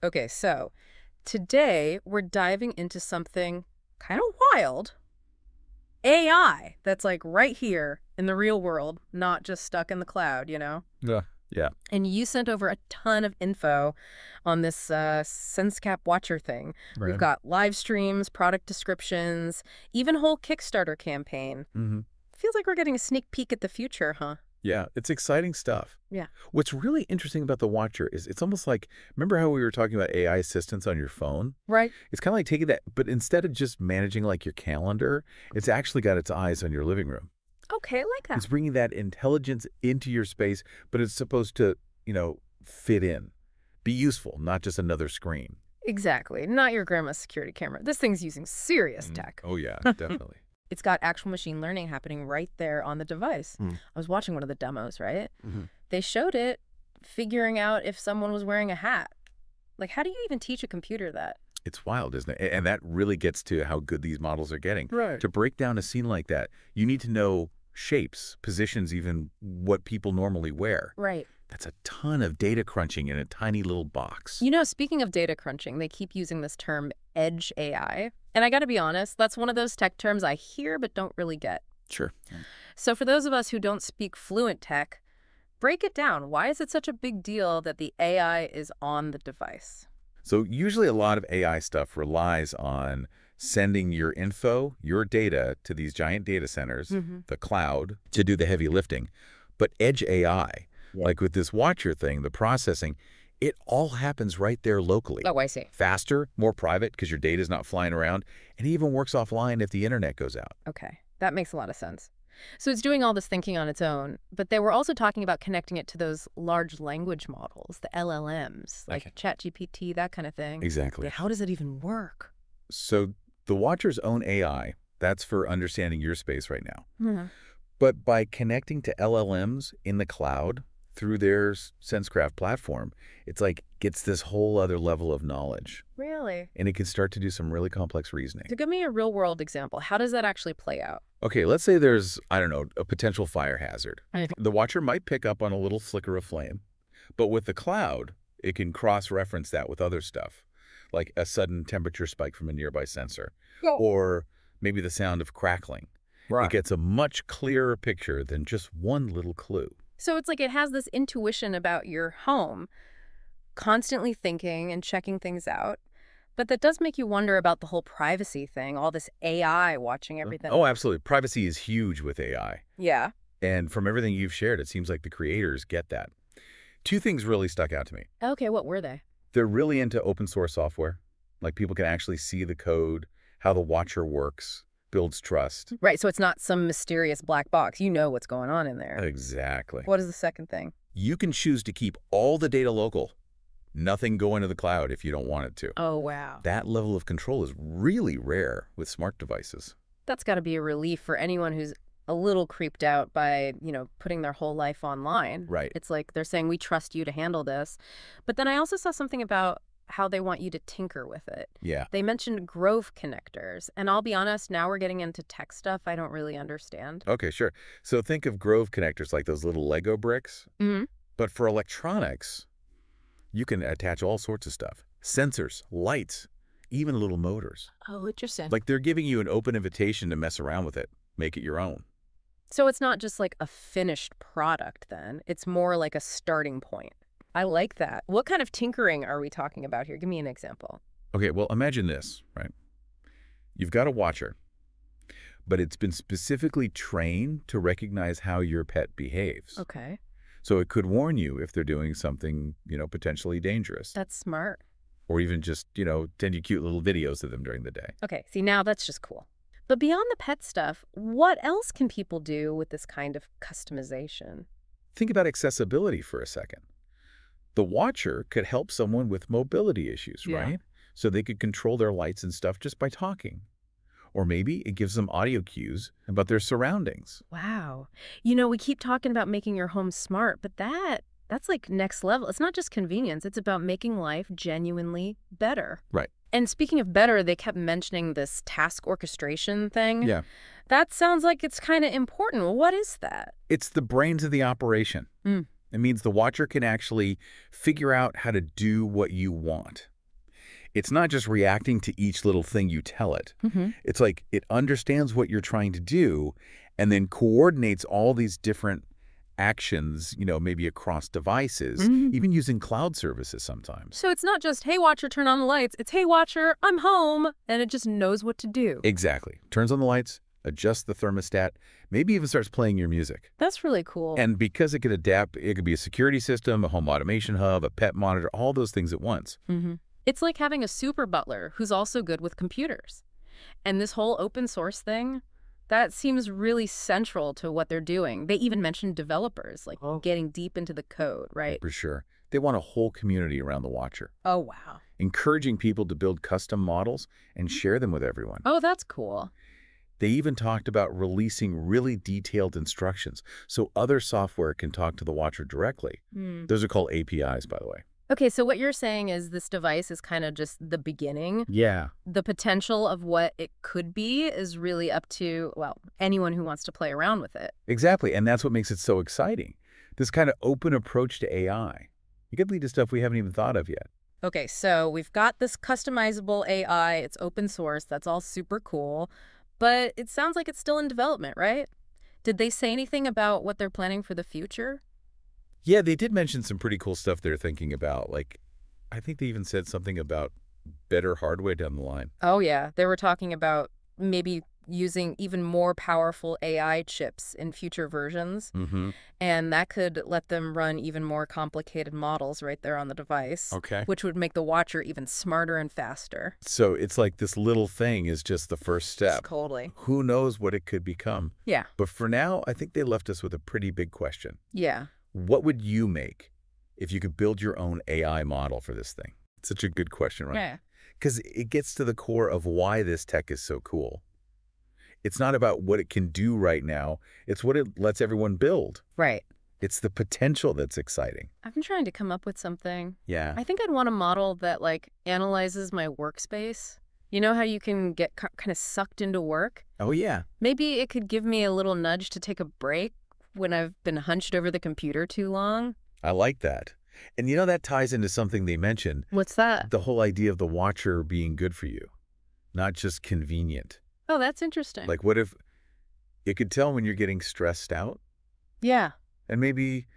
Okay, so today we're diving into something kind of wild. AI that's like right here in the real world, not just stuck in the cloud, you know? Yeah. Yeah. And you sent over a ton of info on this SenseCap Watcher thing. We've Right. got live streams, product descriptions, even a whole Kickstarter campaign. hmm Feels like we're getting a sneak peek at the future, huh? Yeah, it's exciting stuff. Yeah. What's really interesting about the Watcher is it's almost like, remember how we were talking about AI assistants on your phone? Right? It's kind of like taking that, but instead of just managing like your calendar, it's actually got its eyes on your living room. Okay, I like that. It's bringing that intelligence into your space, but it's supposed to, fit in, be useful, not just another screen. Exactly. Not your grandma's security camera. This thing's using serious tech. Oh, yeah, definitely. It's got actual machine learning happening right there on the device. Mm. I was watching one of the demos, right? hmm They showed it figuring out if someone was wearing a hat. Like, how do you even teach a computer that? It's wild, isn't it? And that really gets to how good these models are getting. Right. To break down a scene like that, you need to know shapes, positions, even what people normally wear. Right. That's a ton of data crunching in a tiny little box. You know, speaking of data crunching, they keep using this term edge AI. And I got to be honest, that's one of those tech terms I hear but don't really get. Sure. So for those of us who don't speak fluent tech, break it down. Why is it such a big deal that the AI is on the device? So usually a lot of AI stuff relies on sending your info, your data, to these giant data centers, the cloud, to do the heavy lifting. But edge AI, like with this Watcher thing, the processing, it all happens right there locally. Oh, I see. Faster, more private because your data is not flying around, and it even works offline if the internet goes out. Okay, that makes a lot of sense. So it's doing all this thinking on its own, but they were also talking about connecting it to those large language models, the LLMs, like Okay. ChatGPT, that kind of thing. Exactly. How does it even work? So the Watcher's own AI, that's for understanding your space right now. Hmm. But by connecting to LLMs in the cloud through their SenseCraft platform, it's like gets this whole other level of knowledge. Really? And it can start to do some really complex reasoning. So give me a real world example. How does that actually play out? Okay, let's say there's, I don't know, a potential fire hazard. Okay. The Watcher might pick up on a little flicker of flame, but with the cloud, it can cross-reference that with other stuff, like a sudden temperature spike from a nearby sensor, or maybe the sound of crackling. It gets a much clearer picture than just one little clue. So it's like it has this intuition about your home, constantly thinking and checking things out. But that does make you wonder about the whole privacy thing, all this AI watching everything. Oh, absolutely. Privacy is huge with AI. Yeah. And from everything you've shared, it seems like the creators get that. Two things really stuck out to me. Okay, what were they? They're really into open source software. Like people can actually see the code, how the Watcher works, builds trust. Right, so it's not some mysterious black box. You know what's going on in there. Exactly. What is the second thing? You can choose to keep all the data local. Nothing going to the cloud if you don't want it to. Oh, wow. That level of control is really rare with smart devices. That's got to be a relief for anyone who's a little creeped out by, putting their whole life online. Right. It's like they're saying, we trust you to handle this. But then I also saw something about how they want you to tinker with it. Yeah. They mentioned Grove connectors. And I'll be honest, now we're getting into tech stuff I don't really understand. Okay, sure. So think of Grove connectors like those little Lego bricks. Mm-hmm. But for electronics, you can attach all sorts of stuff. Sensors, lights, even little motors. Oh, interesting. Like they're giving you an open invitation to mess around with it. Make it your own. So it's not just like a finished product then. It's more like a starting point. I like that. What kind of tinkering are we talking about here? Give me an example. Okay, well, imagine this, right? You've got a Watcher, but it's been specifically trained to recognize how your pet behaves. Okay. So it could warn you if they're doing something, potentially dangerous. That's smart. Or even just, send you cute little videos of them during the day. Okay, see, now that's just cool. But beyond the pet stuff, what else can people do with this kind of customization? Think about accessibility for a second. The Watcher could help someone with mobility issues, Yeah. right? So they could control their lights and stuff just by talking. Or maybe it gives them audio cues about their surroundings. Wow. We keep talking about making your home smart, but that's like next level. It's not just convenience. It's about making life genuinely better. Right. And speaking of better, they kept mentioning this task orchestration thing. Yeah. That sounds like it's kind of important. What is that? It's the brains of the operation. Mm. It means the Watcher can actually figure out how to do what you want. It's not just reacting to each little thing you tell it. Mm-hmm. It's like it understands what you're trying to do and then coordinates all these different actions, maybe across devices, even using cloud services sometimes. So it's not just, hey, Watcher, turn on the lights. It's, hey, Watcher, I'm home. And it just knows what to do. Exactly. Turns on the lights, adjusts the thermostat, maybe even starts playing your music. That's really cool. And because it could adapt, it could be a security system, a home automation hub, a pet monitor, all those things at once. It's like having a super butler who's also good with computers. And this whole open source thing, that seems really central to what they're doing. They even mentioned developers, like getting deep into the code, right? For sure. They want a whole community around the Watcher, Oh, wow. encouraging people to build custom models and share them with everyone. Oh, that's cool. They even talked about releasing really detailed instructions so other software can talk to the Watcher directly. Those are called APIs, by the way. Okay, so what you're saying is this device is kind of just the beginning. Yeah. The potential of what it could be is really up to, well, anyone who wants to play around with it. Exactly, and that's what makes it so exciting. This kind of open approach to AI. It could lead to stuff we haven't even thought of yet. Okay, so we've got this customizable AI. It's open source. That's all super cool. But it sounds like it's still in development, right? Did they say anything about what they're planning for the future? Yeah, they did mention some pretty cool stuff they're thinking about. Like, I think they even said something about better hardware down the line. Oh, yeah. They were talking about maybe using even more powerful AI chips in future versions. And that could let them run even more complicated models right there on the device. Okay. Which would make the Watcher even smarter and faster. So it's like this little thing is just the first step. Totally. Who knows what it could become? Yeah. But for now, I think they left us with a pretty big question. Yeah. What would you make if you could build your own AI model for this thing? It's such a good question, right? Yeah. Because it gets to the core of why this tech is so cool. It's not about what it can do right now. It's what it lets everyone build. Right. It's the potential that's exciting. I've been trying to come up with something. Yeah. I think I'd want a model that, like, analyzes my workspace. You know how you can get kind of sucked into work? Oh, yeah. Maybe it could give me a little nudge to take a break when I've been hunched over the computer too long. I like that. And that ties into something they mentioned. What's that? The whole idea of the Watcher being good for you, not just convenient. Oh, that's interesting. Like, what if it could tell when you're getting stressed out? Yeah. And maybe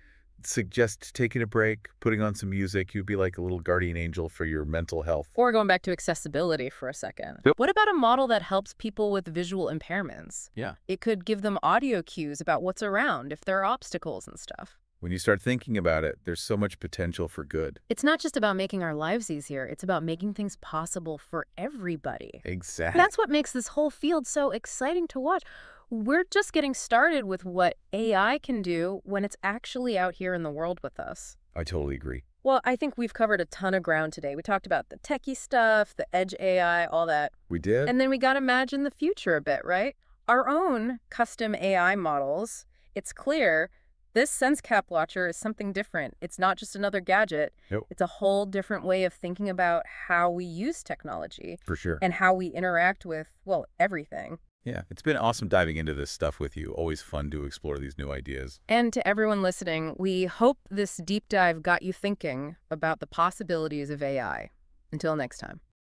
suggest taking a break, putting on some music. You'd be like a little guardian angel for your mental health. Or going back to accessibility for a second. Yep. What about a model that helps people with visual impairments? Yeah. It could give them audio cues about what's around if there are obstacles and stuff. When you start thinking about it, there's so much potential for good. It's not just about making our lives easier. It's about making things possible for everybody. Exactly. That's what makes this whole field so exciting to watch. We're just getting started with what AI can do when it's actually out here in the world with us. I totally agree. Well, I think we've covered a ton of ground today. We talked about the techie stuff, the edge AI, all that. We did? And then we got to imagine the future a bit, right? Our own custom AI models. It's clear this SenseCap Watcher is something different. It's not just another gadget. Nope. It's a whole different way of thinking about how we use technology. For sure. And how we interact with, well, everything. Yeah, it's been awesome diving into this stuff with you. Always fun to explore these new ideas. And to everyone listening, we hope this deep dive got you thinking about the possibilities of AI. Until next time.